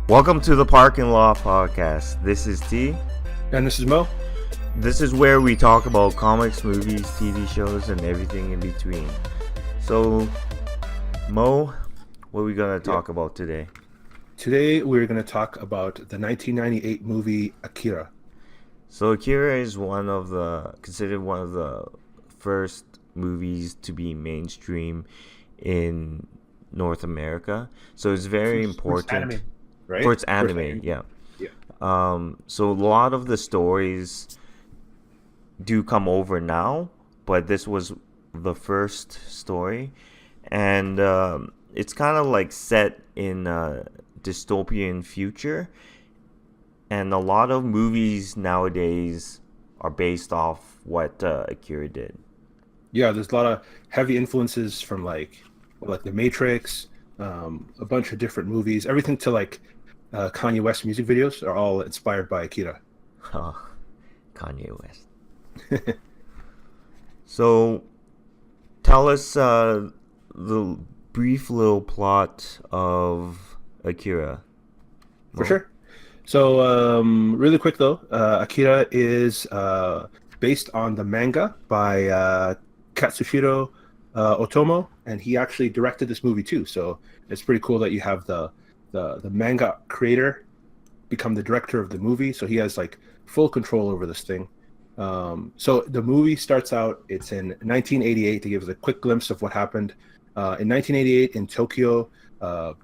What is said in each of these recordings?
Welcome to the Parking Lot Podcast. This is T. And this is Mo. This is where we talk about comics, movies, TV shows, and everything in between. So, Mo, what are we going to talk about today? Today we're going to talk about the 1998 movie Akira. So, Akira is considered one of the first movies to be mainstream in North America. So, it's very important. Right? For its anime, yeah. So a lot of the stories do come over now, but this was the first story, and it's kind of like set in a dystopian future, and a lot of movies nowadays are based off what Akira did. Yeah, there's a lot of heavy influences from like The Matrix, a bunch of different movies, everything to like Kanye West music videos are all inspired by Akira. Oh, Kanye West. So, tell us the brief little plot of Akira. For sure. So, really quick though, Akira is based on the manga by Katsushiro Otomo, and he actually directed this movie too. So it's pretty cool that you have the manga creator become the director of the movie, so he has like full control over this thing. So the movie starts out, it's in 1988 to give us a quick glimpse of what happened. In 1988 in Tokyo,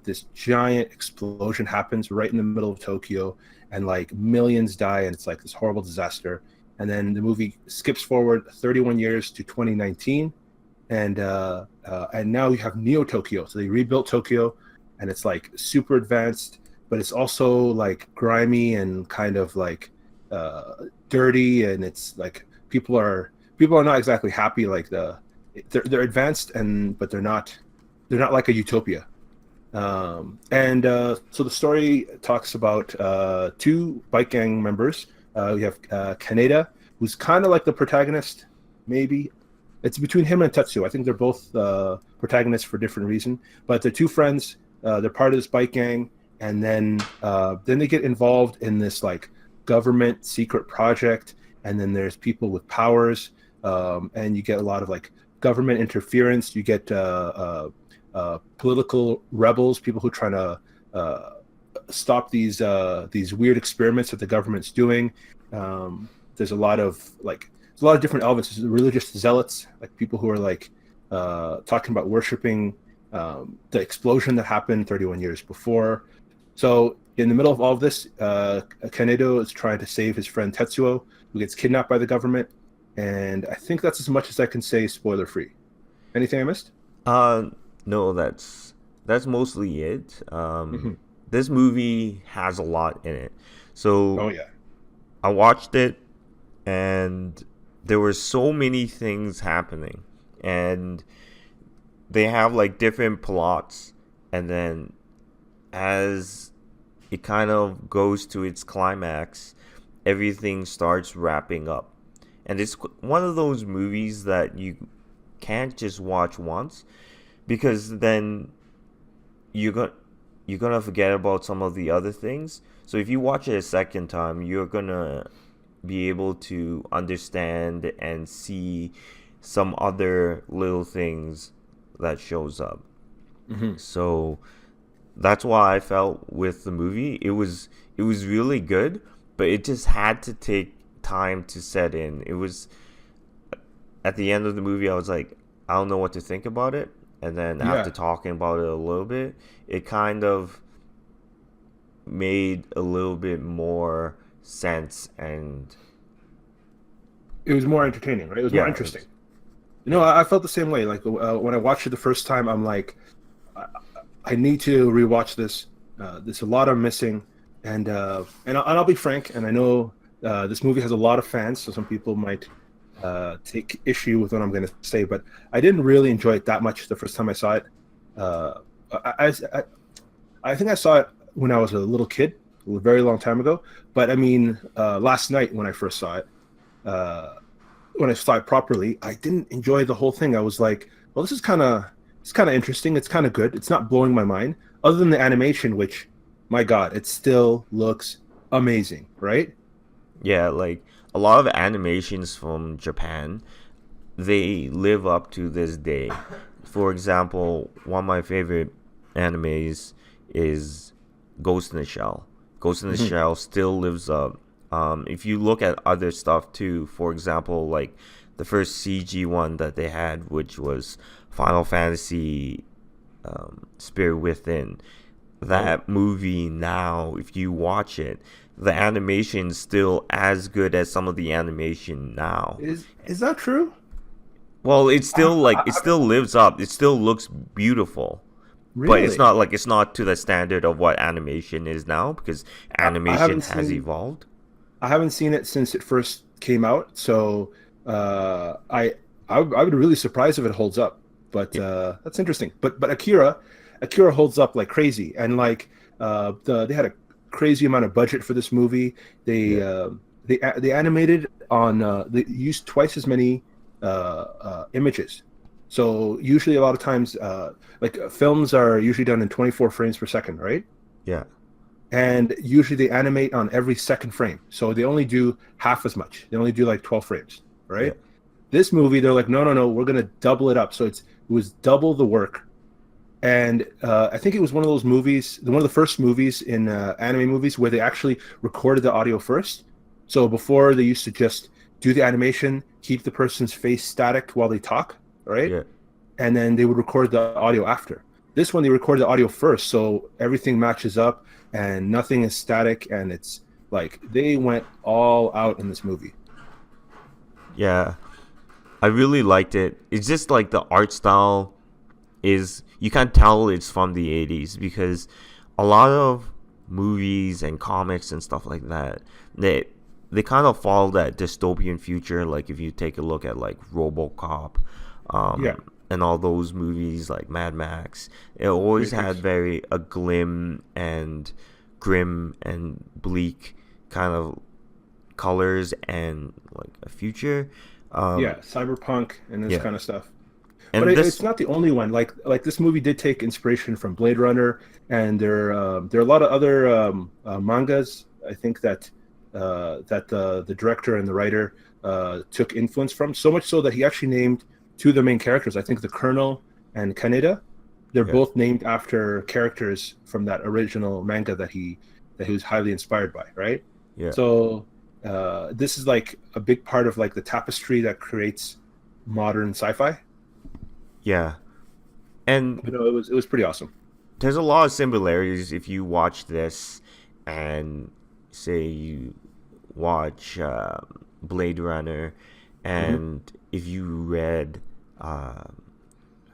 this giant explosion happens right in the middle of Tokyo, and like millions die, and it's like this horrible disaster. And then the movie skips forward 31 years to 2019, and now you have Neo Tokyo. So they rebuilt Tokyo, and it's like super advanced, but it's also like grimy and kind of like dirty, and it's like people are not exactly happy. Like they're advanced, but they're not like a utopia. So the story talks about two bike gang members. We have Kaneda, who's kind of like the protagonist, maybe. It's between him and Tetsuo. I think they're both protagonists for different reasons, but they're two friends. They're part of this bike gang, and then they get involved in this like government secret project, and then there's people with powers, and you get a lot of like government interference. You get political rebels, people who are trying to stop these weird experiments that the government's doing. There's a lot of different elements. There's religious zealots, like people who are like talking about worshiping the explosion that happened 31 years before. So in the middle of all of this, Kaneda is trying to save his friend Tetsuo, who gets kidnapped by the government. And I think that's as much as I can say spoiler free. Anything I missed? No, that's mostly it. This movie has a lot in it. So oh yeah, I watched it, and there were so many things happening, and they have like different plots, and then as it kind of goes to its climax, everything starts wrapping up. And it's one of those movies that you can't just watch once, because then you're gonna forget about some of the other things. So if you watch it a second time, you're gonna be able to understand and see some other little things that shows up. So that's why I felt with the movie, it was really good, but it just had to take time to set in. It was at the end of the movie, I was like, I don't know what to think about it. And then after talking about it a little bit, it kind of made a little bit more sense, and it was more entertaining, right? It was more interesting. I felt the same way. Like when I watched it the first time, I'm like, I need to rewatch this. There's a lot I'm missing, and I'll be frank. And I know this movie has a lot of fans, so some people might take issue with what I'm going to say, but I didn't really enjoy it that much the first time I saw it. I think I saw it when I was a little kid, a very long time ago. But I mean, last night when I first saw it. When I saw it properly, I didn't enjoy the whole thing. I was like, well, this is kind of interesting. It's kind of good. It's not blowing my mind, other than the animation, which my God, it still looks amazing, right? Yeah, like a lot of animations from Japan, they live up to this day. For example, one of my favorite animes is Ghost in the Shell. Ghost in the Hmm. Shell still lives up. If you look at other stuff too, for example, like the first CG one that they had, which was Final Fantasy Spirit Within, Oh, that movie now, if you watch it, the animation's still as good as some of the animation now. is that true? Well, it's I, still like I it haven't still lives up. It still looks beautiful. But really. it's not to the standard of what animation is now because I animation haven't has seen evolved. I haven't seen it since it first came out, so I would be really surprised if it holds up. But Yeah, that's interesting. But Akira holds up like crazy, and like they had a crazy amount of budget for this movie. yeah, They animated on they used twice as many images. So usually a lot of times like films are usually done in 24 frames per second, right? yeah, And usually they animate on every second frame. So they only do half as much. They only do like 12 frames, yeah, right? This movie, they're like, no, no, no, we're gonna double it up. So it was double the work. And I think it was one of those movies, one of the first movies in anime movies where they actually recorded the audio first. So before they used to just do the animation, keep the person's face static while they talk, right? yeah. And then they would record the audio after. This one they recorded the audio first, so everything matches up and nothing is static, and it's like they went all out in this movie. Yeah. I really liked it. It's just like the art style is you can't tell it's from the 80s because a lot of movies and comics and stuff like that they kind of follow that dystopian future, like if you take a look at like RoboCop, Yeah, and all those movies like Mad Max, it always had Matrix. very a grim and bleak kind of colors and like a future. Yeah, um cyberpunk and this yeah, kind of stuff. But and this it's not the only one. Like this movie did take inspiration from Blade Runner, and there are a lot of other mangas. I think that the director and the writer took influence from, so much so that he actually named two of the main characters. I think the Colonel and Kaneda. They're yeah, both named after characters from that original manga that he was highly inspired by. Right. yeah, So this is like a big part of like the tapestry that creates modern sci-fi. yeah. And You know, it was pretty awesome. there's a lot of similarities if you watch this and say you watch Blade Runner, Hmm. and if you read uh,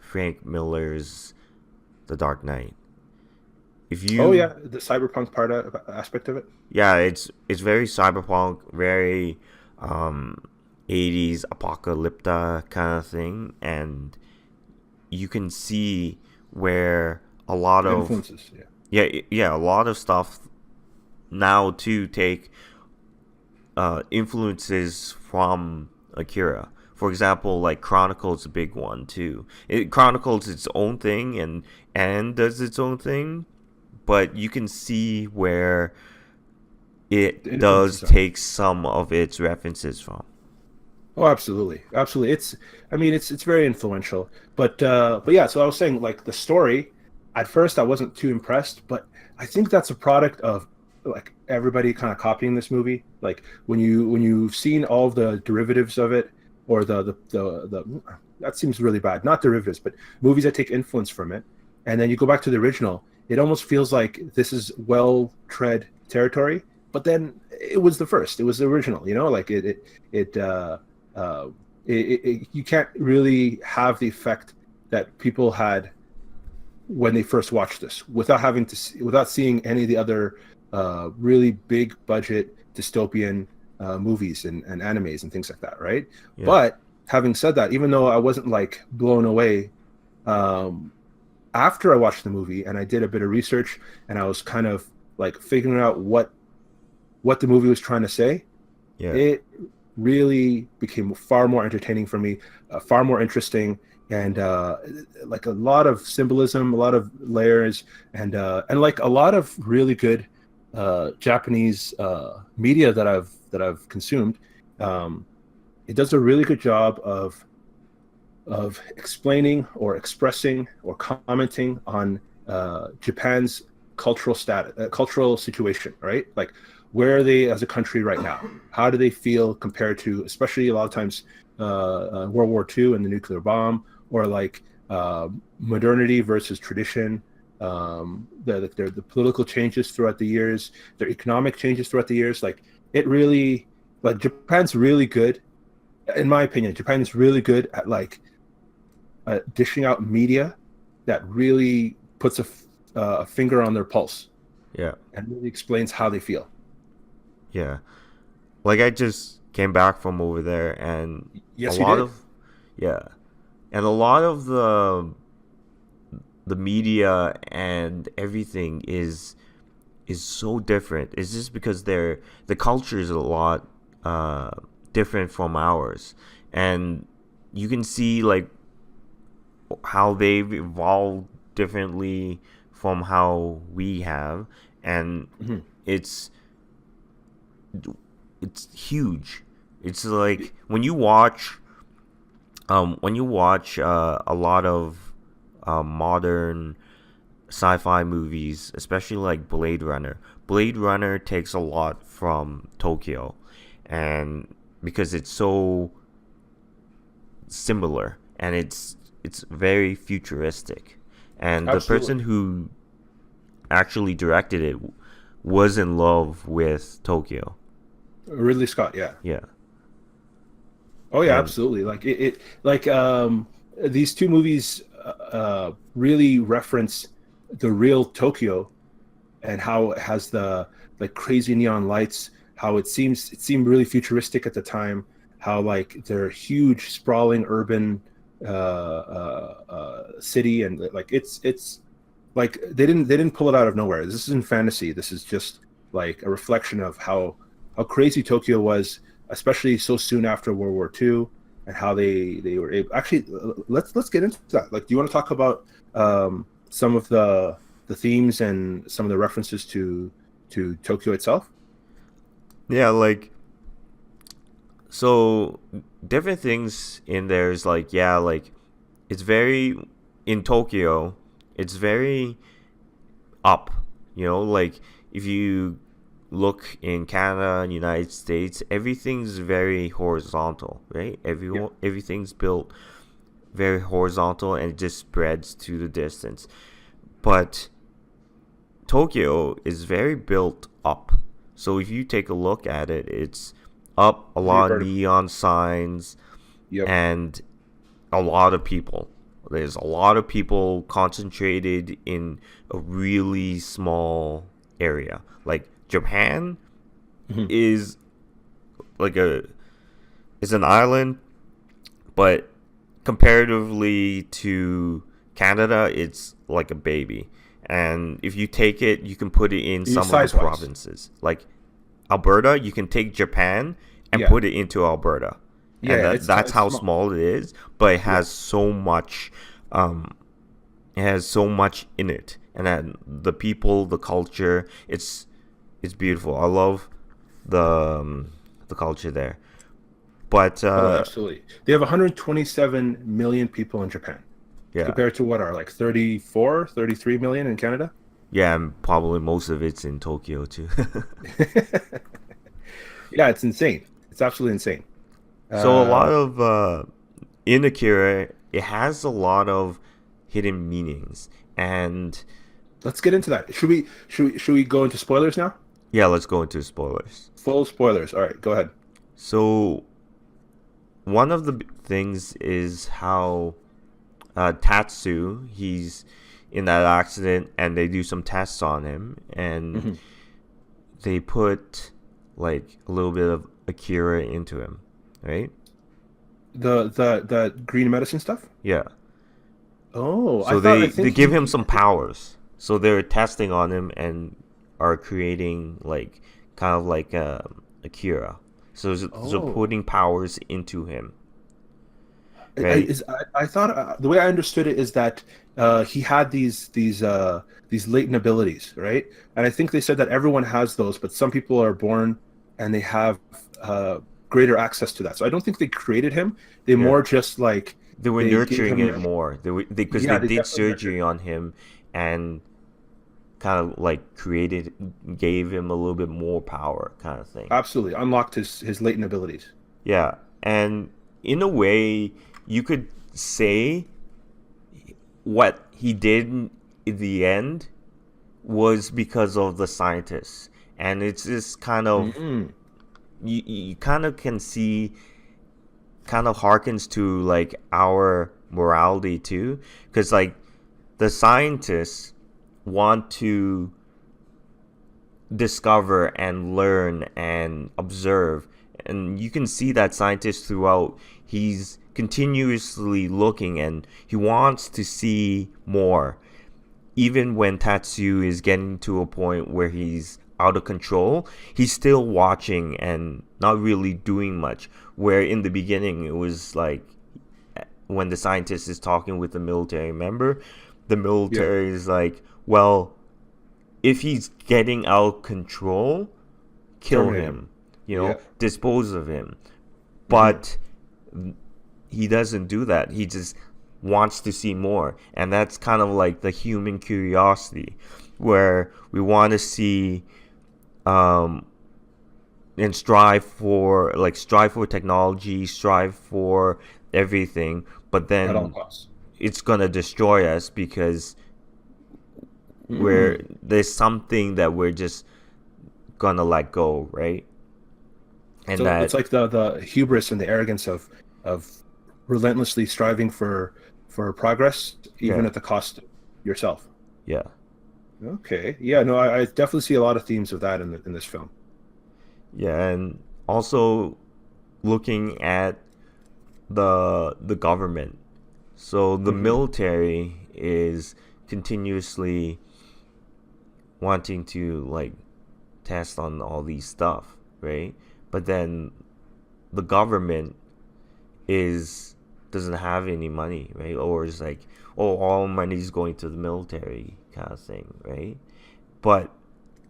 Frank Miller's The Dark Knight. If Oh you yeah, the cyberpunk part aspect of it. Yeah, it's very cyberpunk, very um 80s apocalypta kind of thing, and you can see where a lot The of influences. Yeah. yeah, a lot of stuff now to take influences from Akira. For example, like Chronicle's a big one too. It chronicles its own thing and does its own thing, but you can see where The it does influences are. take some of its references from. Oh, absolutely, absolutely. I mean, it's very influential. But yeah. So I was saying, like the story. At first, I wasn't too impressed, but I think that's a product of like everybody kind of copying this movie. Like when you've seen all of the derivatives of it, or the that seems really bad. Not derivatives, but movies that take influence from it, and then you go back to the original. It almost feels like this is well tread territory. But then it was the first. It was the original. You know, like it. Uh, you can't really have the effect that people had when they first watched this without without seeing any of the other really big budget dystopian movies and animes and things like that, right? Yeah, But having said that, even though I wasn't like blown away, um, after I watched the movie and I did a bit of research and I was kind of like figuring out what the movie was trying to say, yeah, it really became far more entertaining for me, far more interesting, and like a lot of symbolism, a lot of layers, and like a lot of really good Japanese media that I've consumed. Um, it does a really good job of explaining or expressing or commenting on Japan's cultural situation, right? Like, where are they as a country right now? How do they feel compared to, especially a lot of times, World War II and the nuclear bomb, or like modernity versus tradition, the political changes throughout the years, their economic changes throughout the years. Like, it really, like, Japan's really good, in my opinion. Japan's really good at like dishing out media that really puts a finger on their pulse Yeah. and really explains how they feel. Yeah. Like I just came back from over there, and a Yes, you lot did. of yeah, and a lot of the media and everything is so different. It's just because the culture is a lot uh different from ours, and you can see like how they've evolved differently from how we have, and Mhm. it's it's huge. It's like when you watch a lot of modern sci-fi movies, especially like Blade Runner. Blade Runner takes a lot from Tokyo, and because it's so similar and it's very futuristic, and the person Absolutely. who actually directed it was in love with Tokyo. Ridley Scott, yeah. Yeah, Oh yeah, and absolutely. Like it like these two movies really reference the real Tokyo and how it has the like crazy neon lights, how it seemed really futuristic at the time, how like they're huge sprawling urban city, and like it's like they didn't pull it out of nowhere. This isn't fantasy. This is just like a reflection of how crazy Tokyo was, especially so soon after World War II, and how they were able. Actually, let's get into that. Like, do you want to talk about some of the themes and some of the references to Tokyo itself? yeah, like so different things in there is like yeah, like it's very in Tokyo, it's very up, like if you look in Canada and United States, everything's very horizontal, right? Yeah, Everything's built very horizontal and it just spreads to the distance. But Tokyo is very built up. So if you take a look at it, it's up, a very lot of vertical. neon signs, Yep. and a lot of people. There's a lot of people concentrated in a really small area. Like Japan Hmm. is like a is an island, but comparatively to Canada, it's like a baby. And if you take it, you can put it in some of the Size wise, provinces. Like Alberta, you can take Japan and yeah, put it into Alberta. yeah, And yeah, that's it's how small. small it is, but it Yeah. has so much um it has so much in it. And then the people, the culture, it's beautiful. I love the culture there. But Oh, absolutely. They have 127 million people in Japan, yeah. compared to what are like 34, 33 million in Canada. Yeah, and probably most of it's in Tokyo too. Yeah, it's insane. It's absolutely insane. So a lot Uh, of in Akira, it has a lot of hidden meanings, and let's get into that. Should we go into spoilers now? yeah, let's go into spoilers. Full spoilers. All right, go ahead. So one of the things is how Tatsu, he's in that accident, and they do some tests on him, and Hmm. they put like a little bit of Akira into him, right? The green medicine stuff. Yeah. Oh, So I they think give him he some powers. So they're testing on him and are creating like kind of like Akira. So putting Oh, powers into him. right? I thought the way I understood it is that he had these latent abilities, right? And I think they said that everyone has those, but some people are born and they have uh, greater access to that. So I don't think they created him. They Yeah. more just like They were they gave nurturing it him. more. Because they Yeah, they did definitely nurtured surgery him. on him and kind of like created, gave him a little bit more power, kind of thing. Absolutely unlocked his latent abilities. Yeah, and in a way, you could say what he did in the end was because of the scientists, and it's just kind of Mm-mm. you kind of can see, kind of harkens to like our morality too, because like the scientists want to discover and learn and observe, and you can see that scientist throughout. He's continuously looking and he wants to see more, even when Tatsu is getting to a point where he's out of control. He's still watching and not really doing much, where in the beginning it was like when the scientist is talking with the military member, the Yeah, military is like, well, if he's getting out of control, kill terminate him. him, Yeah. dispose of him. Hmm. But he doesn't do that. He just wants to see more. And that's kind of like the human curiosity, where we want to see, um, and strive for technology, strive for everything, but At all then costs. it's gonna destroy us because Mm. there's something that we're just gonna let go, right? And So it's that, like the hubris and the arrogance of relentlessly striving for progress, even yeah, at the cost of yourself. yeah, Okay. Yeah. No, I definitely see a lot of themes of that in this film. yeah, and also looking at the government. So the Hmm. military is continuously wanting to like test on all these stuff, right? But then the government is doesn't have any money, right? Or it's like, oh, all money is going to the military kind of thing, right? But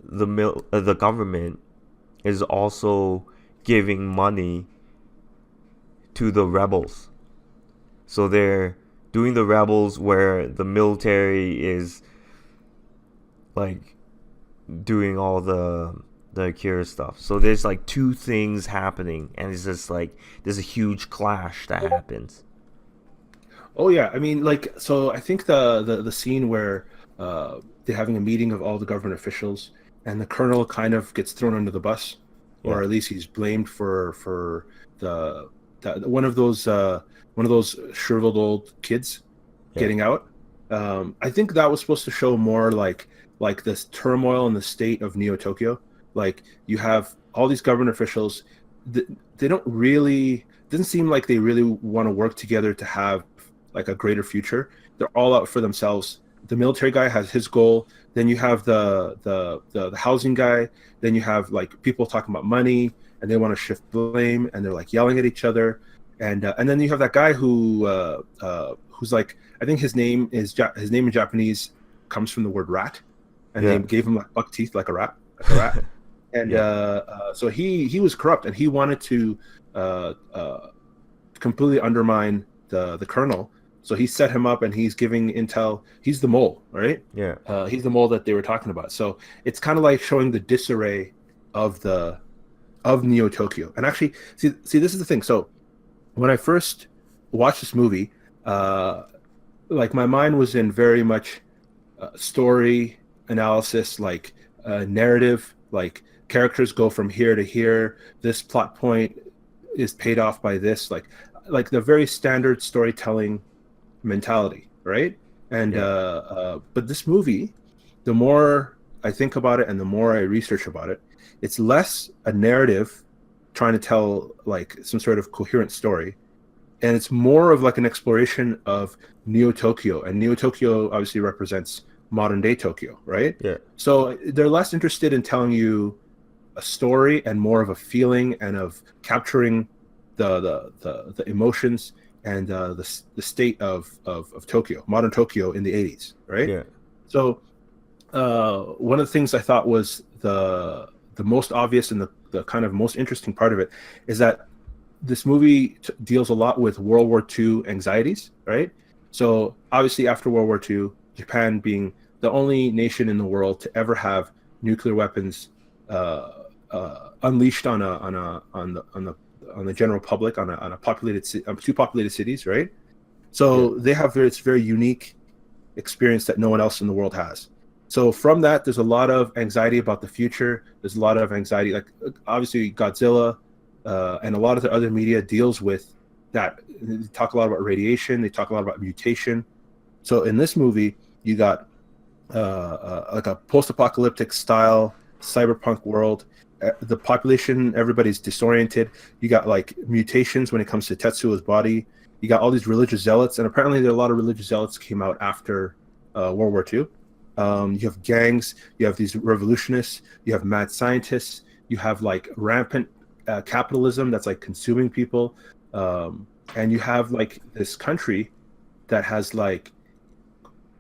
the government is also giving money to the rebels. So they're doing the rebels where the military is like doing all the Akira stuff. So there's like two things happening, and it's just like there's a huge clash that happens. Oh yeah. I mean, like, so I think the scene where they're having a meeting of all the government officials, and the colonel kind of gets thrown under the bus, Yeah, or at least he's blamed for the, one of those shriveled old kids yeah, getting out. I think that was supposed to show more like this turmoil in the state of Neo Tokyo. Like you have all these government officials, th- they don't really doesn't seem like they really want to work together to have like a greater future. They're all out for themselves. The military guy has his goal. Then you have the housing guy. Then you have like people talking about money and they want to shift blame and they're like yelling at each other. And then you have that guy who's like I think his name in Japanese comes from the word rat, and they yeah, gave him like buck teeth like a rat. And yeah, so he was corrupt, and he wanted to uh, uh, completely undermine the colonel. So he set him up, and he's giving intel. He's the mole, right? yeah, He's the mole that they were talking about. So it's kind of like showing the disarray of the of Neo Tokyo. And actually, see, this is the thing. So when I first watched this movie, uh, like my mind was in very much story analysis, like narrative, like characters go from here to here. This plot point is paid off by this, like the very standard storytelling mentality, right? And yeah, but this movie, the more I think about it and the more I research about it, it's less a narrative trying to tell like some sort of coherent story, and it's more of like an exploration of Neo Tokyo, and Neo Tokyo obviously represents modern day Tokyo, right? yeah, So they're less interested in telling you a story and more of a feeling and of capturing the emotions and the state of Tokyo, modern Tokyo in the 80s, right? Yeah. So one of the things I thought was the most obvious and the kind of most interesting part of it is that this movie deals a lot with World War II anxieties, right? So obviously, after World War II, Japan being the only nation in the world to ever have nuclear weapons unleashed on the general public on a populated two populated cities, right? Yeah. So they have this very unique experience that no one else in the world has. So from that, there's a lot of anxiety about the future. There's a lot of anxiety, like obviously Godzilla, and a lot of the other media deals with that. They talk a lot about radiation. They talk a lot about mutation. So in this movie, you got like a post-apocalyptic style cyberpunk world. The population, everybody's disoriented. You got like mutations when it comes to Tetsuo's body. You got all these religious zealots, and apparently there are a lot of religious zealots came out after World War II. You have gangs, you have these revolutionists, you have mad scientists, you have like rampant capitalism that's like consuming people, and you have like this country that has like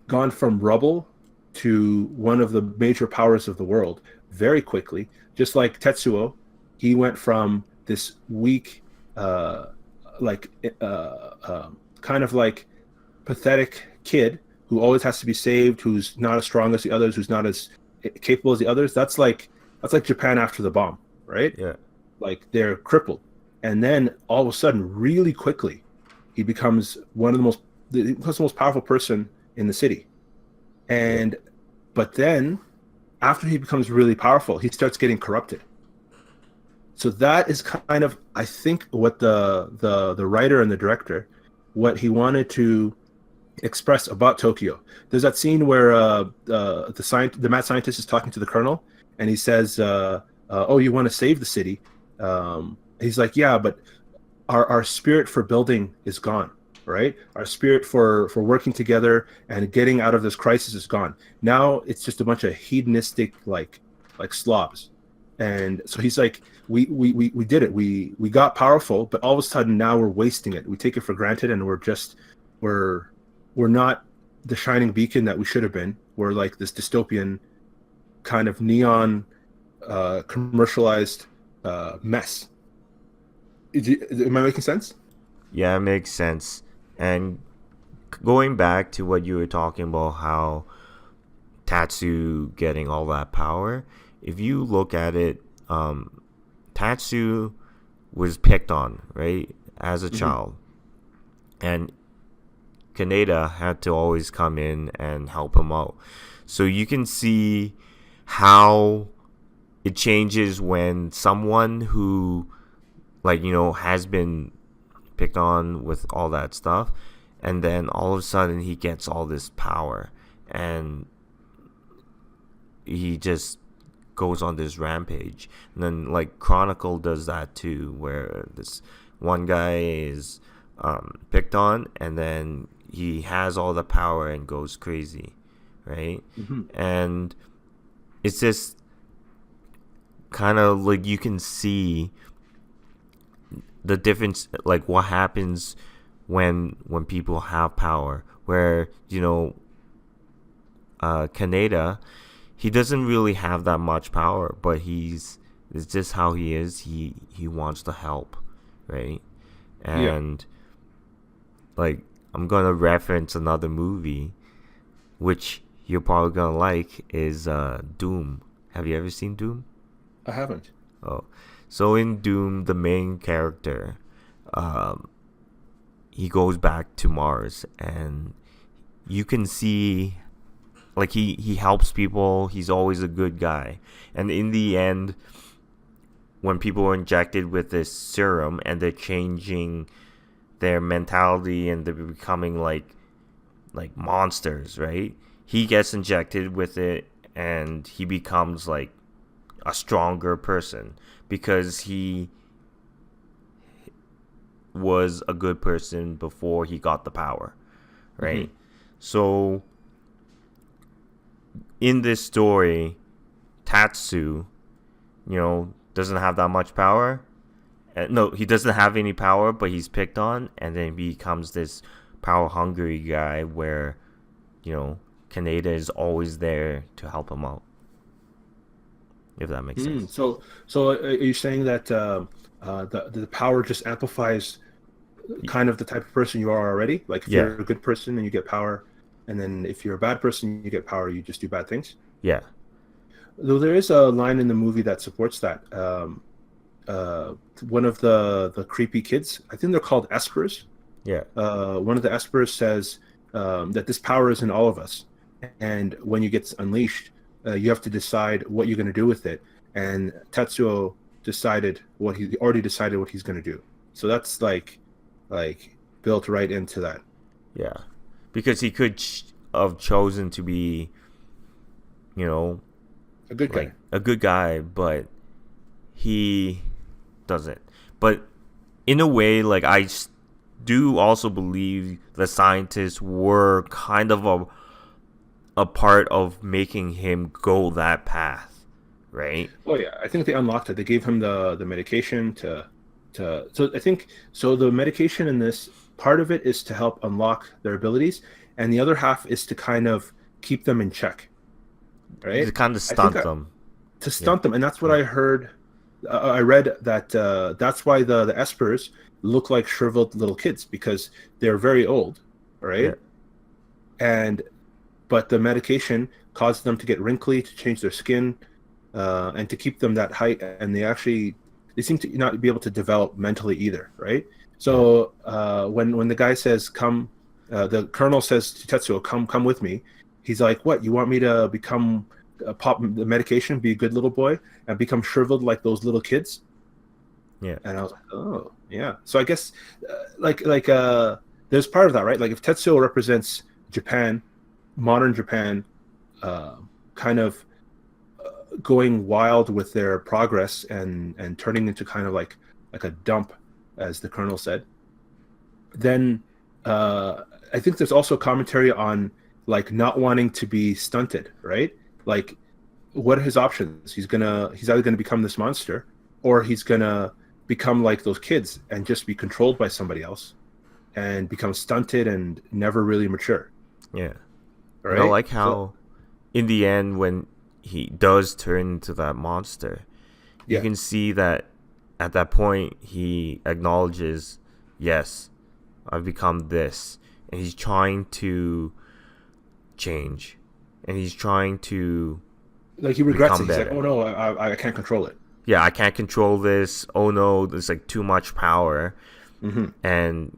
gone from rubble to one of the major powers of the world very quickly. Just like Tetsuo, he went from this weak, uh, like kind of like pathetic kid who always has to be saved, who's not as strong as the others, who's not as capable as the others. That's like Japan after the bomb, right? Yeah. Like they're crippled, and then all of a sudden, really quickly, he becomes the most powerful person in the city. Yeah. And but then after he becomes really powerful, he starts getting corrupted. So that is kind of, I think, what the writer and the director, what he wanted to express about Tokyo. There's that scene where the mad scientist is talking to the colonel, and he says, "Oh, you want to save the city?" He's like, "Yeah, but our spirit for building is gone, right? Our spirit for working together and getting out of this crisis is gone. Now it's just a bunch of hedonistic like slobs." And so he's like, we did it. We got powerful, but all of a sudden now we're wasting it. We take it for granted, and we're we're not the shining beacon that we should have been. We're like this dystopian kind of neon commercialized mess. Am I making sense? Yeah, it makes sense. And going back to what you were talking about, how Tatsu getting all that power, if you look at it, Tatsu was picked on, right, as a child. And Kaneda had to always come in and help him out. So you can see how it changes when someone who, like, has been picked on with all that stuff, and then all of a sudden he gets all this power, and he just goes on this rampage. And then, like, Chronicle does that too, where this one guy is picked on, and then he has all the power and goes crazy, right? And it's just kind of like you can see the difference, like what happens when people have power, where Kaneda, he doesn't really have that much power, but it's just how he is. He wants to help, right? And like, I'm gonna reference another movie, which you're probably gonna like, is Doom. Have you ever seen Doom? I haven't. Oh, so in Doom, the main character, he goes back to Mars, and you can see, like, he helps people. He's always a good guy, and in the end, when people are injected with this serum and they're changing their mentality and they're becoming like monsters, right? He gets injected with it, and he becomes like a stronger person because he was a good person before he got the power, right? So in this story, Tatsu, doesn't have that much power, No, he doesn't have any power, but he's picked on, and then he becomes this power hungry guy where, you know, Kaneda is always there to help him out. If that makes Hmm. sense. So are you saying that the power just amplifies Y- kind of the type of person you are already? Like if Yeah, you're a good person and you get power, and then if you're a bad person, you get power, you just do bad things. yeah, Though there is a line in the movie that supports that. Uh, One of the creepy kids, I think they're called espers. yeah. One of the espers says that this power is in all of us, and when you get unleashed, you have to decide what you're going to do with it. And Tetsuo decided what he already decided what he's going to do. So that's like built right into that. Yeah, because he could have chosen to be, you know, A good like guy. a good guy, but he doesn't. But in a way, like do also believe the scientists were kind of a part of making him go that path, right? Oh yeah, I think they unlocked it. They gave him the medication to. So I think so. The medication in this part of it is to help unlock their abilities, and the other half is to kind of keep them in check, To right? kind of I think stunt them. to Yeah, stunt them, and that's what yeah, I heard. I read that that's why the espers look like shriveled little kids because they're very old, yeah, right? And but the medication caused them to get wrinkly, to change their skin, and to keep them that height. And they seem to not be able to develop mentally either, right? yeah, So when the guy says come, the colonel says to Tetsuo, come with me. He's like, what? You want me to become pop the medication, be a good little boy, and become shriveled like those little kids? yeah. And I was like, oh yeah. So I guess there's part of that, right? Like if Tetsuo represents Japan, modern Japan, uh, kind of going wild with their progress and turning into kind of like a dump, as the colonel said. Then I think there's also commentary on like not wanting to be stunted, right? Like, what are his options? He's either gonna become this monster, or he's gonna become like those kids and just be controlled by somebody else and become stunted and never really mature, Yeah. And I right? like So how, in the end, when he does turn into that monster, you yeah, can see that at that point he acknowledges, yes, I've become this, and he's trying to change, and he's trying to like he regrets it. become He's like, oh better. no, I can't control it. Yeah, I can't control this. Oh no, there's like too much power, Hmm. and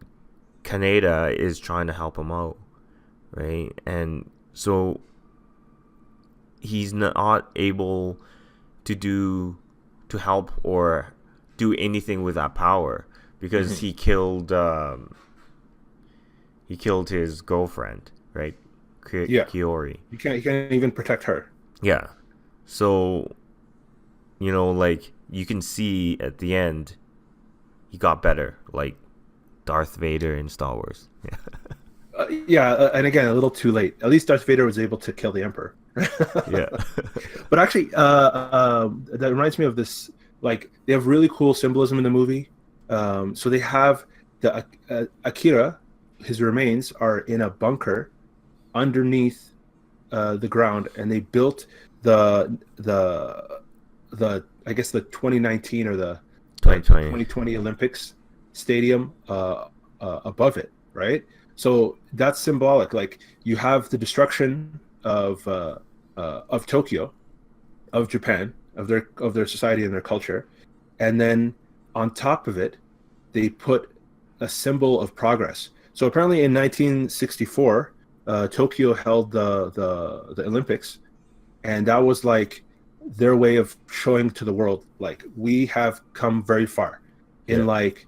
Kaneda is trying to help him out, right? And so he's not able to help or do anything with that power because Hmm. he killed his girlfriend, right? Yeah, Kiori. he can't even protect her. Yeah. So, you know, like you can see at the end he got better, like Darth Vader in Star Wars. Yeah. Yeah, and again, a little too late. At least Darth Vader was able to kill the Emperor. Yeah. But actually, that reminds me of this. Like, they have really cool symbolism in the movie. So they have Akira, his remains are in a bunker underneath the ground, and they built the I guess the 2019 or the 2020. 2020 Olympics stadium above it, right? So that's symbolic. Like you have the destruction of Tokyo, of Japan, of their society and their culture, and then on top of it, they put a symbol of progress. So apparently, in 1964, Tokyo held the Olympics, and that was like their way of showing to the world, like we have come very far Yeah. in like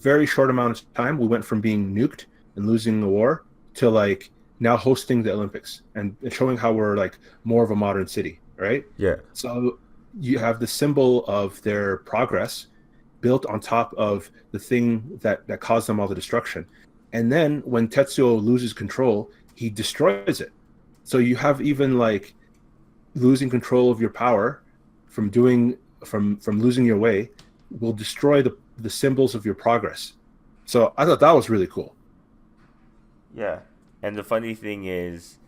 very short amount of time. We went from being nuked and losing the war to like now hosting the Olympics and showing how we're like more of a modern city, right? Yeah. So you have the symbol of their progress built on top of the thing that caused them all the destruction. And then when Tetsuo loses control, he destroys it. So you have even like losing control of your power from doing from losing your way will destroy the symbols of your progress. So I thought that was really cool. Yeah. And the funny thing is,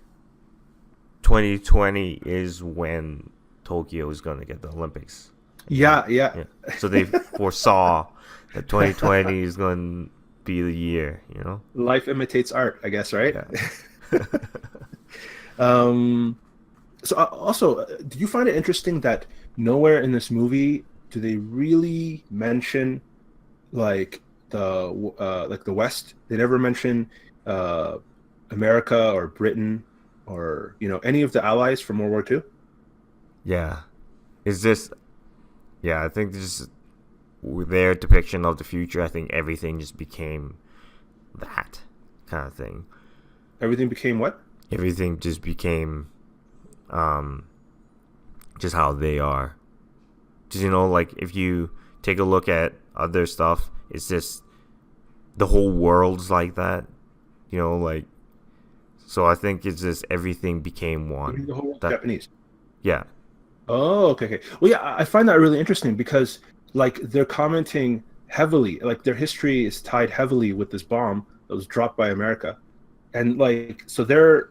2020 is when Tokyo is going to get the Olympics. Yeah, yeah. Yeah. So they foresaw that 2020 is going to be the year, you know? Life imitates art, I guess, right? Yeah. um, so also, did you find it interesting that nowhere in this movie do they really mention like the West? They never mention uh, America or Britain or any of the allies from World War II. Yeah. Is this, yeah, I think this is their depiction of the future. I think everything just became that kind of thing. Everything became what? Everything just became um, just how they are. Just, like if you take a look at other stuff, it's just the whole world's like that. Like, so I think it's just everything became one. The whole world's That, Japanese. yeah, Oh, okay, okay. Well, yeah, I find that really interesting because like they're commenting heavily, like their history is tied heavily with this bomb that was dropped by America. And like so their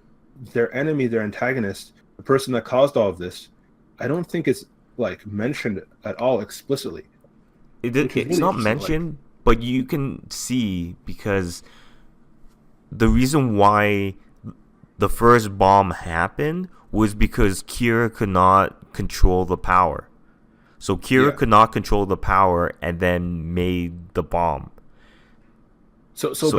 enemy, their antagonist, the person that caused all of this, I don't think it's like mentioned at all explicitly, which is it's really not interesting. Like, mentioned, but you can see because the reason why the first bomb happened was because Kira could not control the power. So Kira yeah. could not control the power and then made the bomb. So, So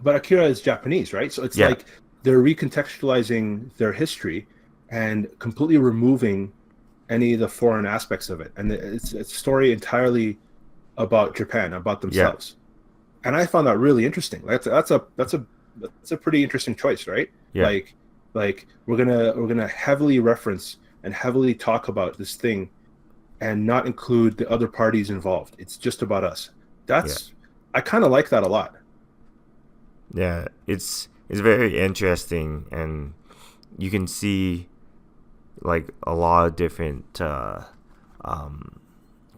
but Akira is Japanese, right? So it's yeah, like they're recontextualizing their history and completely removing any of the foreign aspects of it, and it's a story entirely about Japan, about yeah, themselves. And I found that really interesting. That's a pretty interesting choice, right? yeah, Like we're gonna heavily reference and heavily talk about this thing and not include the other parties involved. It's just about us. yeah, That's I kind of like that a lot. yeah. It's very interesting, and you can see like a lot of different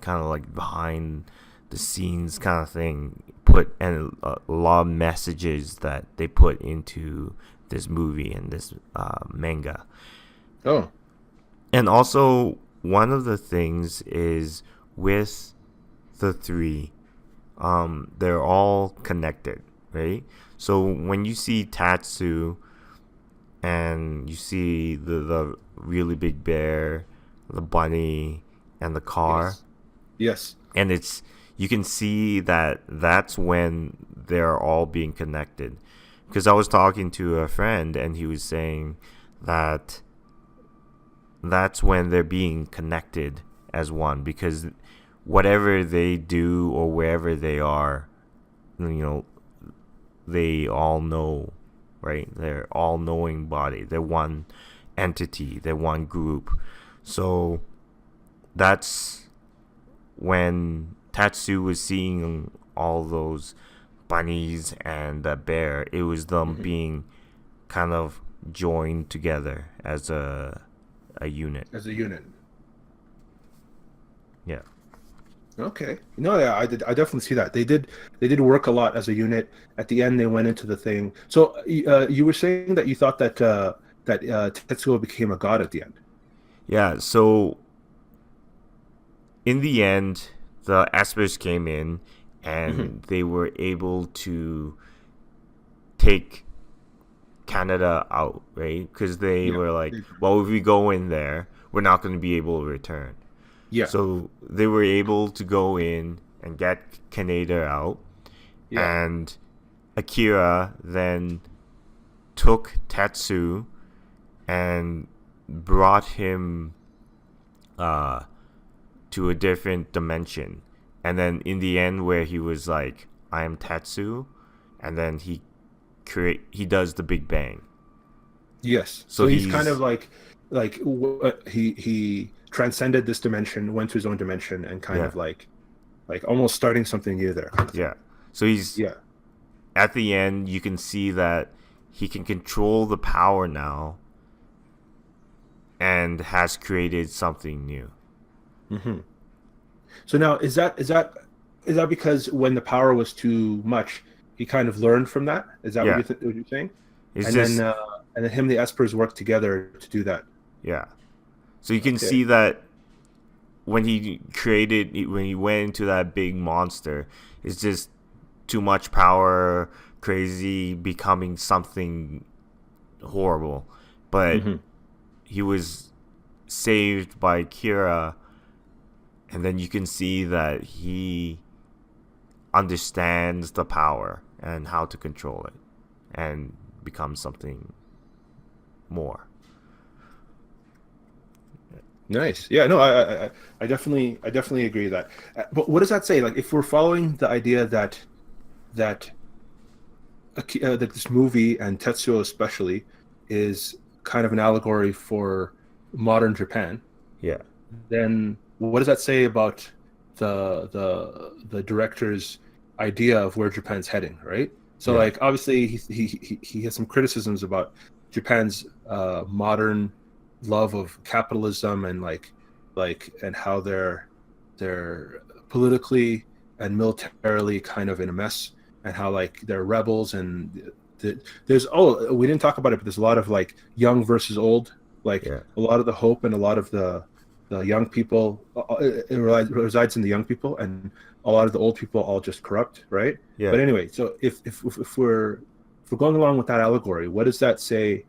kind of like behind the scenes kind of thing put, and a lot of messages that they put into this movie and this manga. Oh, And also one of the things is with the three, they're all connected, right? So when you see Tatsu and you see the really big bear, the bunny, and the car, yes, yes. and you can see that that's when they're all being connected. Because I was talking to a friend and he was saying that that's when they're being connected as one, because whatever they do or wherever they are, they all know, right? They're all knowing body. They're one entity. They're one group. So that's when Tatsu was seeing all those bunnies and that bear. It was them Mhm. being kind of joined together as a unit. As a unit. Yeah. Okay. No, yeah, I definitely see that. They did work a lot as a unit. At the end, they went into the thing. So you were saying that you thought that Tetsuo became a god at the end. Yeah. So in the end, the Espers came in Hmm. and they were able to take Canada out, right? Because they Yeah. were like, well, if we go in there, we're not going to be able to return. Yeah. So they were able to go in and get Canada out, Yeah. and Akira then took Tetsu and brought him uh, to a different dimension. And then in the end, where he was like, "I am Tetsu," and then he does the Big Bang. Yes. So So he's kind of he's he transcended this dimension, went to his own dimension, and kind yeah, of like almost starting something new there, kind of thing. yeah. So he's Yeah. at the end. You can see that he can control the power now and has created something new. Hmm. So now is that Is that because when the power was too much, he kind of learned from that? Is that what Yeah, what you're saying? it's And then just him and the Espers worked together to do that. yeah. So you can Okay. see that when he went into that big monster, it's just too much power, crazy, becoming something horrible. But Hmm. he was saved by Akira, and then you can see that he understands the power and how to control it and become something more. Nice. Yeah. No, I definitely agree with that. But what does that say? Like, if we're following the idea that that this movie and Tetsuo especially is kind of an allegory for modern Japan, Yeah. then what does that say about the director's idea of where Japan's heading, right? So Yeah. like obviously he has some criticisms about Japan's modern love of capitalism and and how they're politically and militarily kind of in a mess, and how like they're rebels, and there's, oh, we didn't talk about it, but there's a lot of like young versus old, like Yeah. a lot of the hope and a lot of the young people, it resides in the young people, and a lot of the old people all just corrupt, right? Yeah. But anyway, so if we're going along with that allegory, what does that say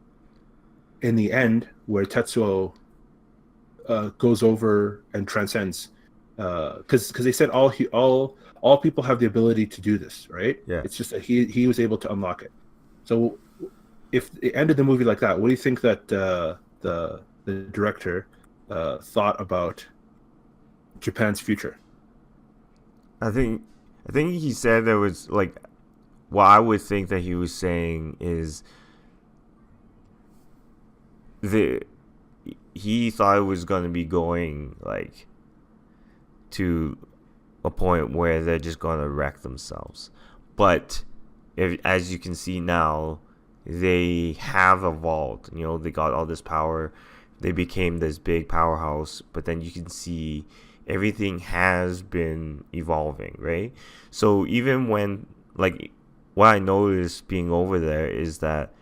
in the end, where Tetsuo goes over and transcends? Because they said all people have the ability to do this, right? Yeah. It's just that he was able to unlock it. So if it ended the movie like that, what do you think that the director thought about Japan's future? I think I think he said there was like what I would think that he was saying is the he thought it was going to be going like to a point where they're just going to wreck themselves. But as you can see now, they have evolved. You know, they got all this power. They became this big powerhouse. But then you can see everything has been evolving, right? So even when, like, what I noticed being over there is that,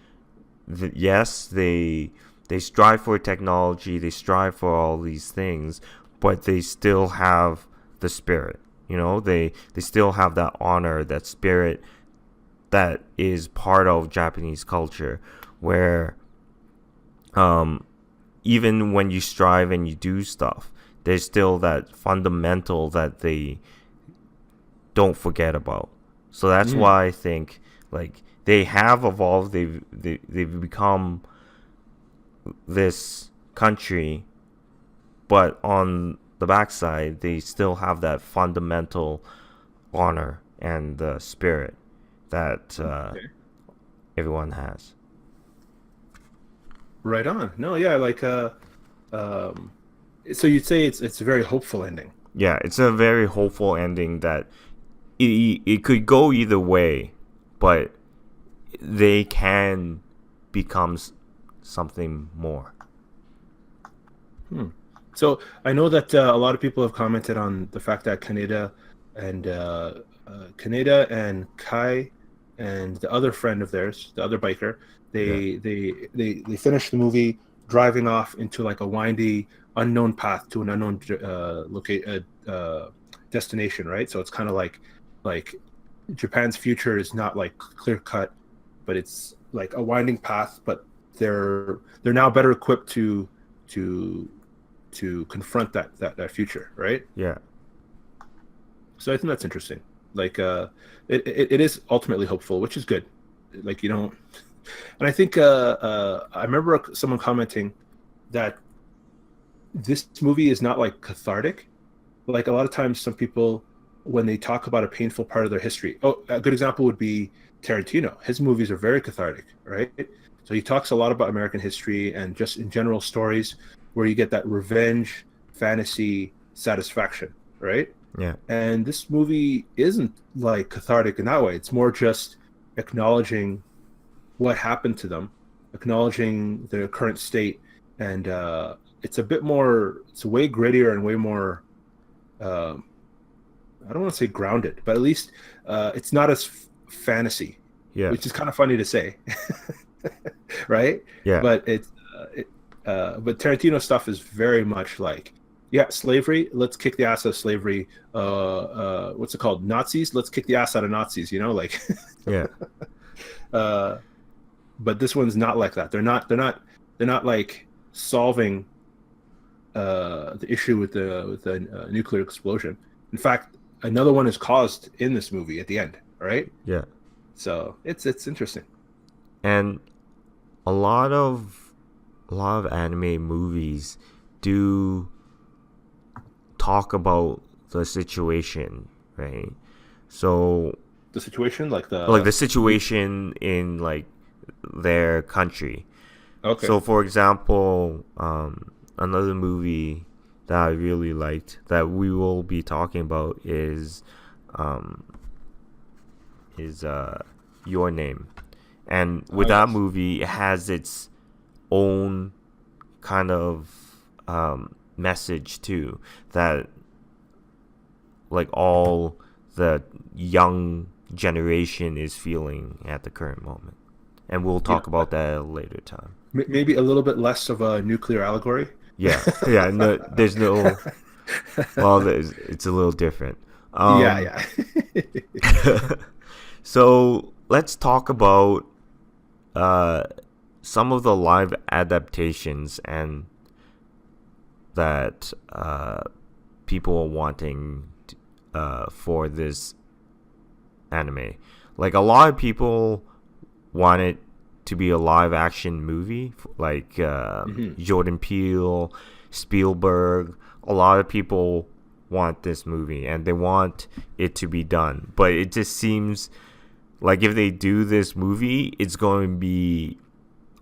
yes, they strive for technology, they strive for all these things, but they still have the spirit. You know, they still have that honor, that spirit that is part of Japanese culture, where um, even when you strive and you do stuff, there's still that fundamental that they don't forget about. So that's Mm. why I think like they have evolved. They've become this country, but on the backside, they still have that fundamental honor and spirit that Okay. everyone has. Right on. No, yeah, like um, so you'd say it's a very hopeful ending. Yeah, it's a very hopeful ending that it could go either way, but they can become something more. Hmm. So I know that a lot of people have commented on the fact that Kaneda and Kai and the other friend of theirs, the other biker, Yeah, they finished the movie driving off into like a windy, unknown path to an unknown destination, right? So it's kind of like Japan's future is not like clear cut, but it's like a winding path. But they're now better equipped to to confront that future, right? yeah, So I think that's interesting. Like it is ultimately hopeful, which is good. Like you don't, and I think I remember someone commenting that this movie is not like cathartic. Like a lot of times, some people when they talk about a painful part of their history. Oh, a good example would be Tarantino. His movies are very cathartic, right? So he talks a lot about American history and just in general stories where you get that revenge, fantasy, satisfaction, right? yeah, And this movie isn't like cathartic in that way. It's more just acknowledging what happened to them, acknowledging their current state, and it's a bit more. It's way grittier and way more uh, I don't want to say grounded, but at least it's not as fantasy, Yeah. which is kind of funny to say, right? Yeah. But but Tarantino stuff is very much like, yeah, slavery. Let's kick the ass out of slavery. What's it called? Nazis. Let's kick the ass out of Nazis. You know, like, Yeah. uh, but this one's not like that. They're not like solving the issue with the nuclear explosion. In fact, another one is caused in this movie at the end. All right, Yeah. so it's interesting. And a lot of anime movies do talk about the situation, right? So The situation, like the situation in like their country. okay, So for example, another movie that I really liked that we will be talking about um is Your Name. And with that yes. movie, it has its own kind of message too, that like all the young generation is feeling at the current moment. And we'll Yeah, talk about that at a later time. maybe a little bit less of a nuclear allegory. Yeah, yeah. No, there's no. Well, it's a little different. Yeah, Um, yeah. so let's talk about uh some of the live adaptations and that people are wanting for this anime. Like a lot of people want it to be a live action movie, like Mhm. Jordan Peele, Spielberg. A lot of people want this movie and they want it to be done, but it just seems like if they do this movie, it's going to be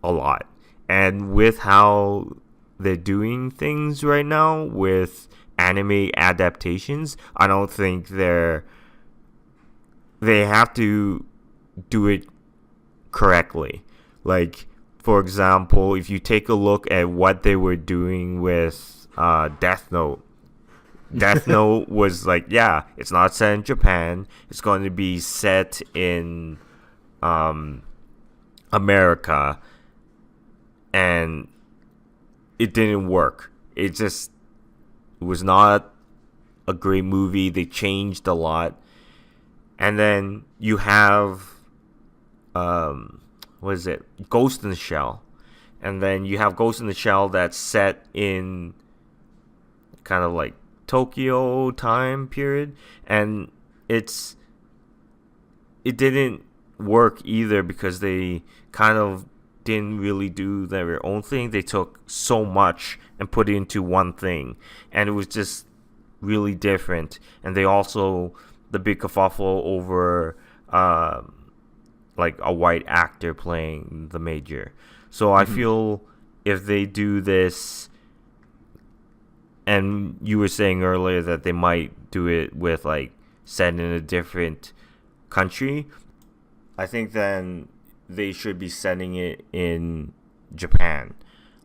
a lot. And with how they're doing things right now with anime adaptations, I don't think they have to do it correctly. Like for example, if you take a look at what they were doing with Death Note. Death Note was like, yeah, it's not set in Japan. It's going to be set in um, America, and it didn't work. It was not a great movie. They changed a lot, and then you have what is it? Ghost in the Shell, and then you have Ghost in the Shell that's set in kind of like Tokyo time period, and it didn't work either because they kind of didn't really do their own thing. They took so much and put it into one thing, and it was just really different. And they also the big kerfuffle over like a white actor playing the major. So I Mhm. feel if they do this, and you were saying earlier that they might do it with like set in a different country, I think then they should be setting it in Japan.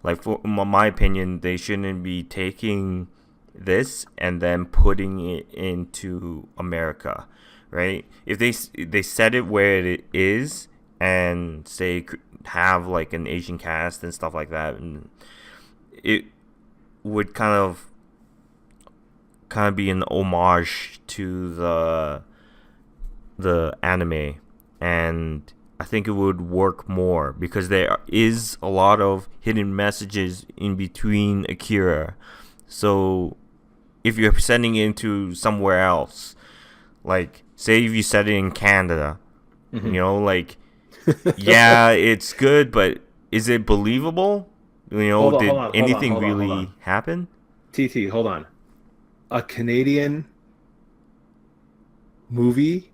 Like for my opinion, they shouldn't be taking this and then putting it into America, right? If they set it where it is and say have like an Asian cast and stuff like that, and it would kind of be an homage to the anime, and I think it would work more because there is a lot of hidden messages in between Akira. So if you're sending it into somewhere else, like say if you set it in Canada, Mhm. like yeah, it's good, but is it believable? Hold on, hold Did on, hold on, anything hold on, hold on. really happen? TT, hold on. A Canadian movie,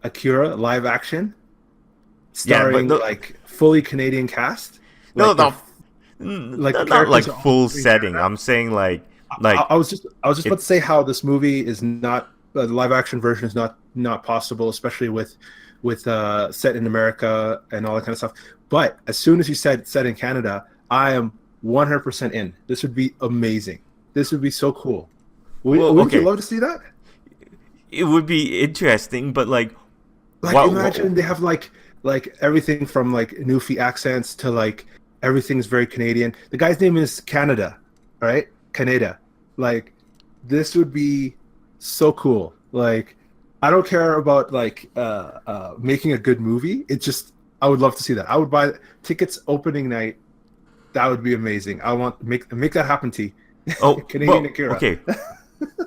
Akira, live action, Yeah, but starring like fully Canadian cast, no, like not like the not like characters are all full in setting. Canada. I'm saying I, like I was just about it. to say how this movie is not the live action version is not possible, especially with set in America and all that kind of stuff. But as soon as you said set in Canada, I am 100% in. This would be amazing. This would be so cool. Well, Wouldn't you okay, love to see that? it would be interesting, but like, Like what imagine they have like everything from like Newfie accents to like everything's very Canadian. The guy's name is Canada, right? Canada. Like this would be so cool. Like I don't care about like making a good movie. It just I would love to see that. I would buy tickets opening night. That would be amazing. I want make that happen, T. Oh, Canadian but Akira. okay.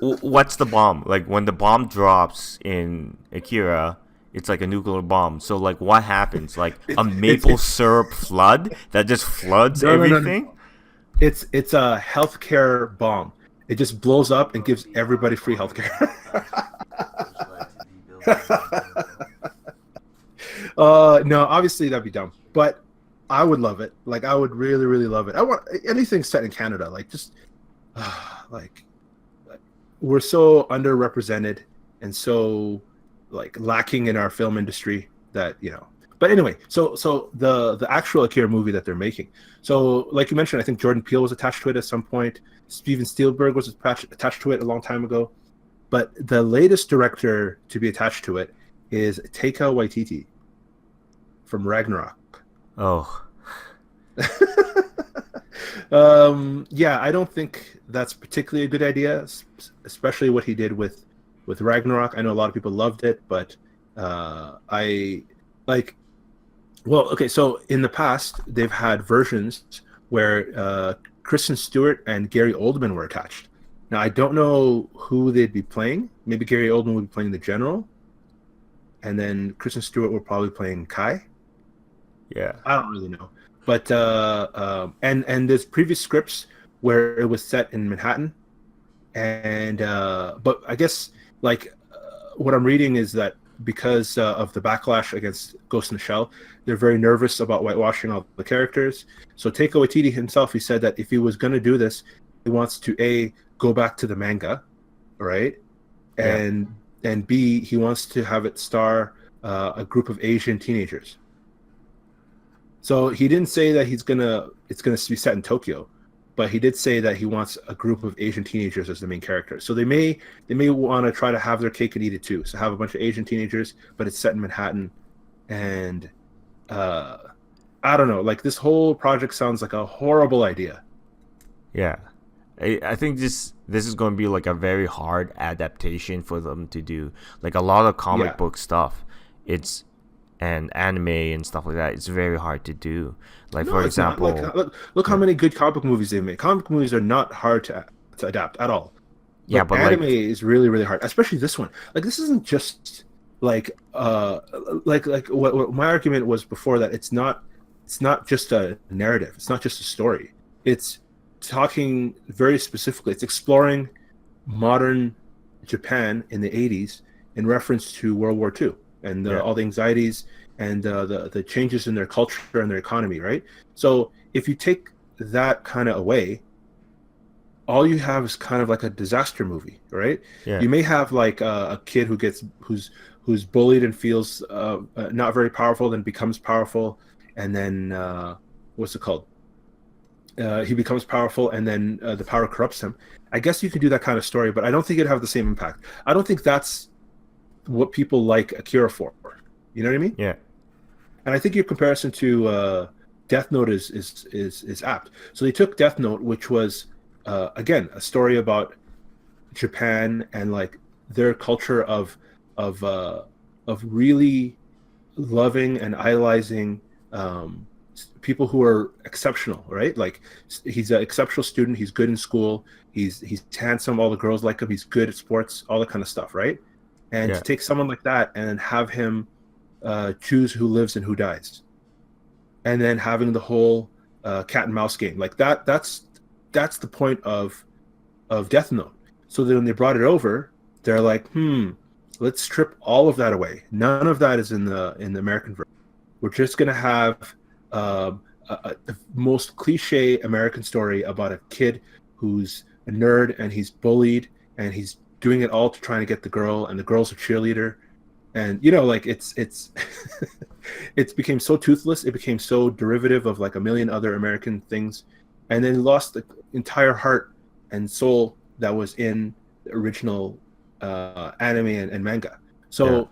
What's the bomb? Like when the bomb drops in Akira, it's like a nuclear bomb. So like, what happens? Like a maple It's syrup flood that just floods no. everything. It's a healthcare bomb. It just blows up and gives everybody free healthcare. No, obviously that'd be dumb, but I would love it. Like I would really, really love it. I want anything set in Canada. Like just like we're so underrepresented and so like lacking in our film industry that But anyway, so the actual Akira movie that they're making. So like you mentioned, I think Jordan Peele was attached to it at some point. Steven Spielberg was attached to it a long time ago. But the latest director to be attached to it is Taika Waititi from Ragnarok. Oh, Yeah, I don't think that's particularly a good idea, especially what he did with Ragnarok. I know a lot of people loved it, but I like. Well, okay, so in the past they've had versions where Kristen Stewart and Gary Oldman were attached. Now I don't know who they'd be playing. Maybe Gary Oldman would be playing the general, and then Kristen Stewart would probably playing Kai. yeah, I don't really know, but and there's previous scripts where it was set in Manhattan, and but I guess like what I'm reading is that because of the backlash against Ghost in the Shell, they're very nervous about whitewashing all the characters. So Taika Waititi himself, he said that if he was going to do this, he wants to go back to the manga, right, yeah, and B, he wants to have it star a group of Asian teenagers. So he didn't say that it's gonna be set in Tokyo, but he did say that he wants a group of Asian teenagers as the main characters. So they may want to try to have their cake and eat it too. So have a bunch of Asian teenagers, but it's set in Manhattan, and I don't know. Like this whole project sounds like a horrible idea. yeah. I think this is going to be like a very hard adaptation for them to do. Like a lot of comic Yeah, book stuff, it's and anime and stuff like that. It's very hard to do. Like no, for it's not. Like example, look how yeah, many good comic book movies they make. Comic movies are not hard to adapt at all. yeah, But but anime like is really really hard, especially this one. Like this isn't just like what my argument was before, that it's not just a narrative, it's not just a story, it's talking very specifically, it's exploring modern Japan in the 80s in reference to World War II and yeah, all the anxieties and the changes in their culture and their economy, right? So if you take that kind of away, all you have is kind of like a disaster movie, right? yeah, You may have like a kid who's bullied and feels not very powerful, then becomes powerful, and then what's it called? He becomes powerful, and then the power corrupts him. I guess you could do that kind of story, but I don't think it'd have the same impact. I don't think that's what people like Akira for. You know what I mean? yeah, And I think your comparison to Death Note is apt. So they took Death Note, which was again a story about Japan and like their culture of really loving and idolizing people who are exceptional, right? Like he's an exceptional student. He's good in school. He's handsome. All the girls like him. He's good at sports. All that kind of stuff, right? And to yeah, take someone like that and have him choose who lives and who dies, and then having the whole cat and mouse game like that. That's the point of Death Note. So then when they brought it over, they're like, let's strip all of that away. None of that is in the American version. We're just gonna have the most cliche American story about a kid who's a nerd and he's bullied and he's doing it all to try to get the girl, and the girl's a cheerleader, and like it's it became so toothless. It became so derivative of like a million other American things, and then lost the entire heart and soul that was in the original anime and manga. Yeah. So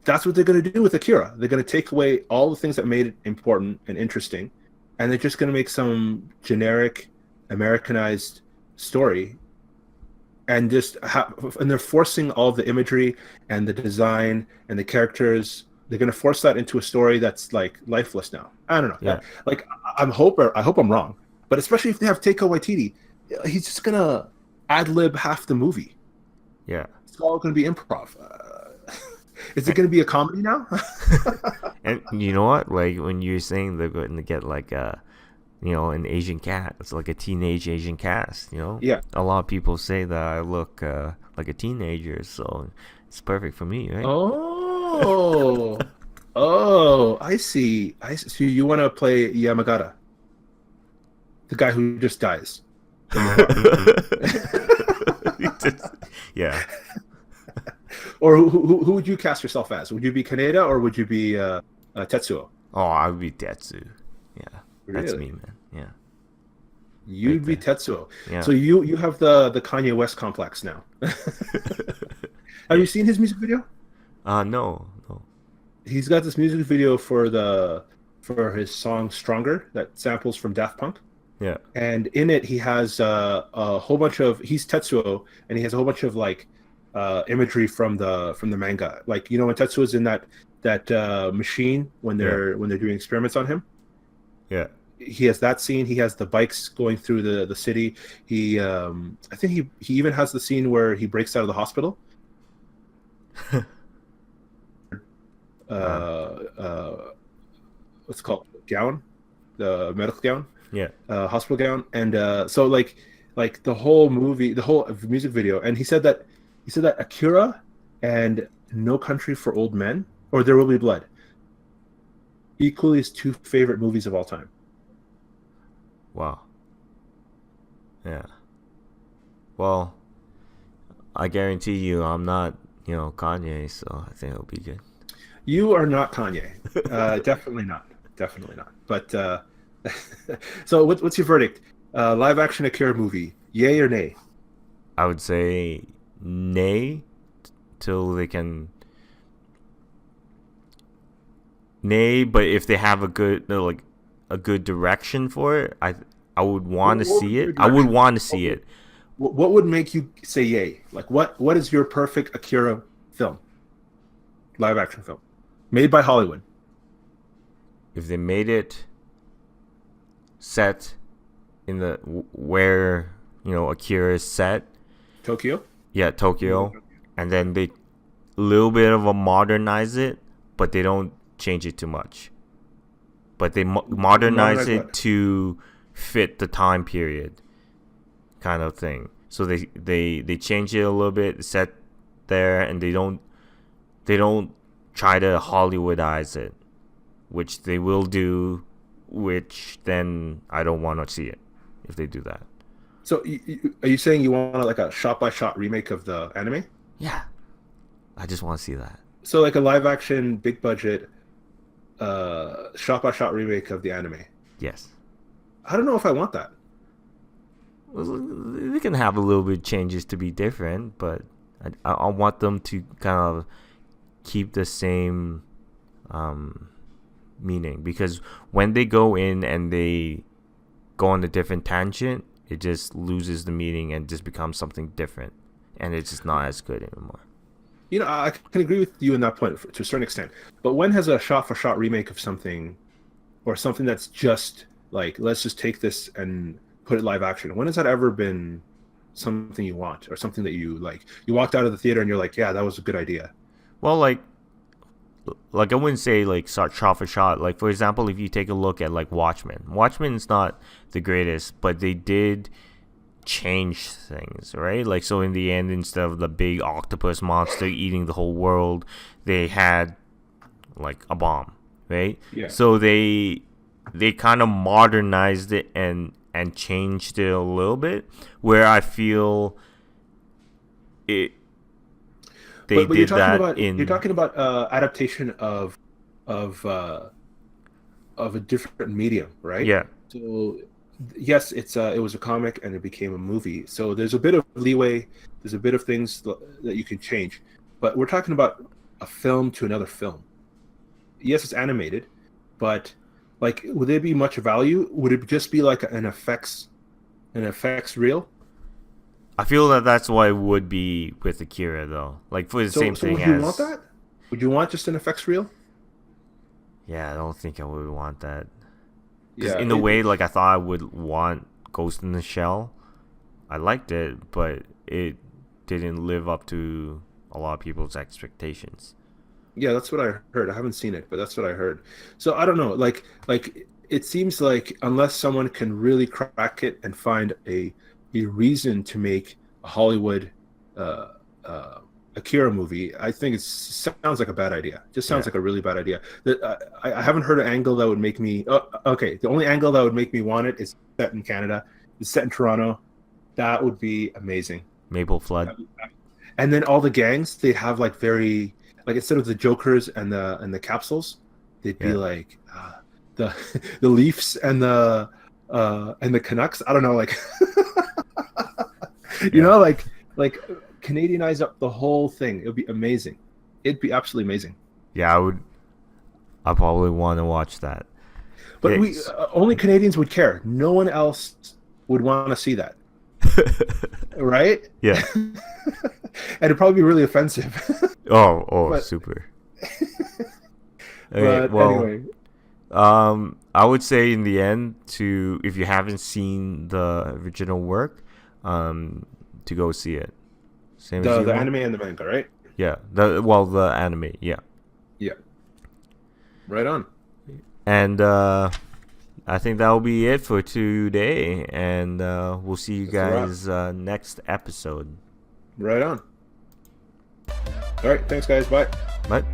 that's what they're going to do with Akira. They're going to take away all the things that made it important and interesting, and they're just going to make some generic Americanized story, and and they're forcing all the imagery and the design and the characters. They're going to force that into a story that's like lifeless now. I don't know. Yeah. Like I hope I'm wrong, but especially if they have Taika Waititi, he's just gonna ad lib half the movie. Yeah. It's all going to be improv. Is it going to be a comedy now? And you know what? Like when you're saying they're going to get like an Asian cat. It's like a teenage Asian cast. Yeah. A lot of people say that I look like a teenager, so it's perfect for me, right? Oh, oh, I see. I see. So you want to play Yamagata, the guy who just dies in the movie. Yeah. Or who would you cast yourself as? Would you be Kaneda or would you be Tetsuo? Oh, I would be Tetsu. Yeah, that's Really? me, man. Yeah, right You'd be there. Tetsuo. Yeah. So you have the Kanye West complex now. Have Yeah. you seen his music video? No, no. He's got this music video for his song "Stronger" that samples from Daft Punk. Yeah. And in it he has a whole bunch of he's Tetsuo, and he has a whole bunch of like imagery from the manga, like when Tetsuo's in that machine when Yeah. they're doing experiments on him. Yeah. He has that scene. He has the bikes going through the city. I think he even has the scene where he breaks out of the hospital. uh, Uh, what's it called, gown, the medical gown, yeah. hospital gown, and so like the whole movie, the whole music video, and he said that Akira and No Country for Old Men or There Will Be Blood equally his two favorite movies of all time. Wow. Yeah. Well, I guarantee you, I'm not, Kanye, so I think it'll be good. You are not Kanye, definitely not, definitely not. But so what's your verdict? Live action Akira movie, yay or nay? I would say nay till they can. Nay, but if they have a good like a good direction for it, I would want to What would see be your it. I would direction? want to see it. What would make you say yay? Like what is your perfect Akira film, live action film, made by Hollywood? If they made it set in the where Akira is set, Tokyo. yeah, Tokyo, and then they little bit of a modernize it, but they don't change it too much. But they modernize Modernize it what? to fit the time period, kind of thing. So they change it a little bit, set there, and they don't try to Hollywoodize it, which they will do, which then I don't want to see it if they do that. So are you saying you want like a shot by shot remake of the anime? Yeah, I just want to see that. So like a live action, big budget, shot by shot remake of the anime. Yes. I don't know if I want that. They can have a little bit changes to be different, but I want them to kind of keep the same meaning, because when they go in and they go on a different tangent, it just loses the meaning and just becomes something different, and it's just not as good anymore. I can agree with you in that point to a certain extent. But when has a shot for shot remake of something, or something that's just like, let's just take this and put it live action? When has that ever been something you want, or something that you like? You walked out of the theater and you're like, yeah, that was a good idea. Well, like I wouldn't say like shot for shot. Like for example, if you take a look at like Watchmen, Watchmen's not the greatest, but they did change things, right? Like, so in the end, instead of the big octopus monster eating the whole world, they had like a bomb, right? Yeah. So they kind of modernized it and changed it a little bit, where I feel it they But did that you're in. talking about adaptation of a different medium, right? Yeah. So yes, it was a comic and it became a movie. So there's a bit of leeway. There's a bit of things that you can change. But we're talking about a film to another film. Yes, it's animated, but like, would there be much value? Would it just be like an effects reel? I feel that that's what it would be with Akira, though. Like for the same So thing would you as. want that? Would you want just an effects reel? Yeah, I don't think I would want that. Because Yeah, in a way, like I thought I would want Ghost in the Shell. I liked it, but it didn't live up to a lot of people's expectations. yeah, that's what I heard. I haven't seen it, but that's what I heard. So I don't know. Like it seems like unless someone can really crack it and find a reason to make a Hollywood uh, uh, Akira movie, I think it sounds like a bad idea. Just sounds Yeah, like a really bad idea. I haven't heard an angle that would make me. Oh, okay, the only angle that would make me want it is set in Canada. It's set in Toronto. That would be amazing. Maple Flood. And then all the gangs, they'd have like very like, instead of the Jokers and the capsules, they'd be Yeah, like the the Leafs and the Canucks. I don't know, like you yeah, know, like Canadianize up the whole thing. It would be amazing. It'd be absolutely amazing. yeah. I would. I probably want to watch that. But we Yes. only Canadians would care. No one else would want to see that, right? Yeah. And it'd probably be really offensive. Oh, but super. Okay, but well, anyway, I would say in the end, to if you haven't seen the original work, to go see it. Same as you, the Mo? anime and the manga, right? Yeah. The anime, yeah. Yeah, right on. And I think that will be it for today, and we'll see you That's a wrap. guys next episode. Right on. All right, thanks guys. Bye. Bye.